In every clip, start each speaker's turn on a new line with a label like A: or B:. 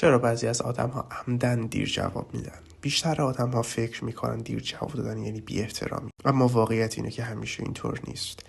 A: چرا بعضی از آدم‌ها عمدن دیر جواب میدن؟ بیشتر آدم‌ها فکر میکنن دیر جواب دادن یعنی بی احترامی، اما واقعیت اینه که همیشه اینطور نیست.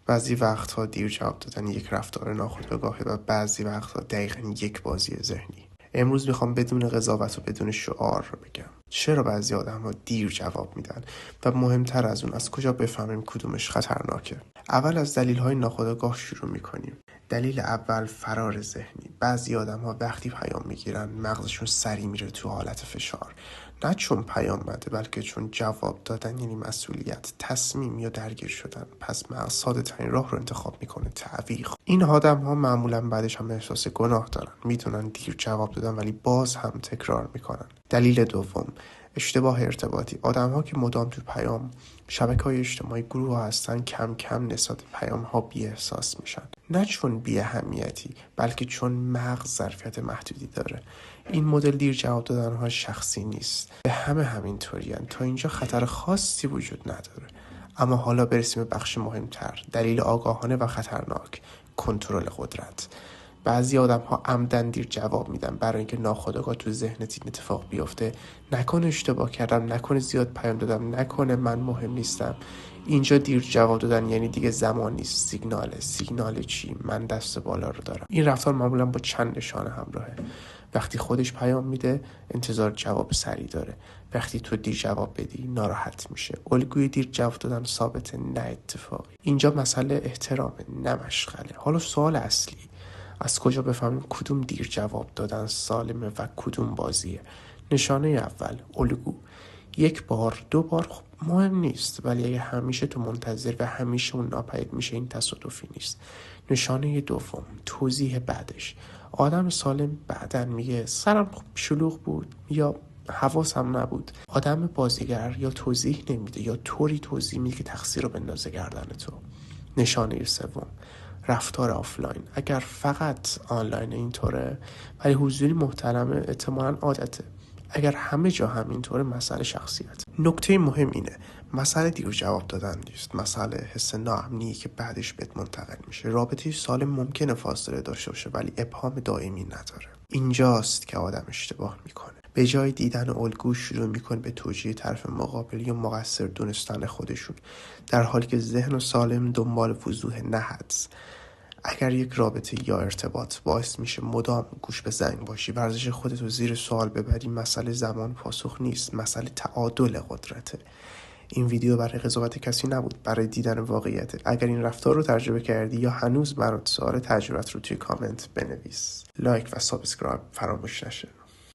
A: بعضی وقتها دیر جواب دادن یک رفتار ناخودآگاهه و بعضی وقتها دقیقاً یک بازی ذهنی. امروز میخوام بدون قضاوت و بدون شعار رو بگم چرا بعضی آدم‌ها دیر جواب میدن و مهمتر از اون از کجا بفهمیم کدومش خطرناکه. اول از دلایل ناخودآگاه شروع میکنیم. دلیل اول، فرار ذهنی. بعضی آدم‌ها وقتی پیام میگیرن مغزشون سریع میره تو حالت فشار، نه چون پیام بده بلکه چون جواب دادن یعنی مسئولیت، تصمیم یا درگیر شدن. پس مغز ساده ترین راه رو انتخاب میکنه، تعویق. این آدم‌ها معمولا بعدش هم احساس گناه دارن، میدونن دیر جواب دادن ولی باز هم تکرار میکنن. دلیل دوم، اشتباه ارتباطی. آدم‌ها که مدام تو پیام شبکه‌های اجتماعی گروه هستن کم کم نسبت پیام‌ها بی احساس میشن، نه چون بی اهمیتی بلکه چون مغز ظرفیت محدودی داره. این مدل دیر جواب دادن‌ها شخصی نیست، به همینطورین. تا اینجا خطر خاصی وجود نداره. اما حالا برسیم به بخش مهمتر، دلیل آگاهانه و خطرناک، کنترل قدرت. بعضی آدم‌ها عمدن دیر جواب میدن برای اینکه ناخودآگاه تو ذهنت این اتفاق بیفته، نکنه اشتباه کردم، نکنه زیاد پیام دادم، نکنه من مهم نیستم. اینجا دیر جواب دادن یعنی دیگه زمان نیست، سیگنال چی؟ من دست بالا رو دارم. این رفتار معمولا با چند نشانه همراهه. وقتی خودش پیام میده انتظار جواب سریع داره، وقتی تو دیر جواب بدی ناراحت میشه. الگوی دیر جواب دادن ثابته، نه اتفاقی. اینجا مسئله احترامه، نه مشغله. حالا سوال اصلی، از کجا بفهمیم کدوم دیر جواب دادن سالمه و کدوم بازیه؟ نشانه اول، الگو. یک بار، دو بار خب مهم نیست، ولی اگه همیشه تو منتظر و همیشه اون ناپدید میشه این تصادفی نیست. نشانه دوم، توضیح بعدش. آدم سالم بعدن میگه سرم شلوغ بود یا حواسم نبود. آدم بازیگر یا توضیح نمیده یا طوری توضیح میده که تقصیر رو بندازه گردن تو. نشانه سوم، رفتار آفلاین. اگر فقط آنلاین اینطوره ولی حضوری محترمه احتمالاً عادته. اگر همه جا همینطوره مسئله شخصیت. نکته مهم اینه مسئله دیر جواب دادن نیست، مسئله حس ناامنی که بعدش بهت منتقل میشه. رابطه سالم ممکنه فاصله داشته باشه ولی ابهام دائمی نداره. اینجاست که آدم اشتباه میکنه. به جای دیدن الگو شروع میکنه به توجیه طرف مقابل یا مقصر دونستن خودشون، در حالی که ذهن سالم دنبال وضوح نه حدس. اگر یک رابطه یا ارتباط باعث میشه مدام گوش به زنگ باشی، ورزش خودت رو زیر سوال ببری، مسئله زمان پاسخ نیست، مسئله تعادل قدرته. این ویدیو برای قضاوت کسی نبود، برای دیدن واقعیت. اگر این رفتار رو تجربه کردی یا هنوز برات سوال، تجربت رو توی کامنت بنویس. لایک و سابسکرایب فراموش نشه.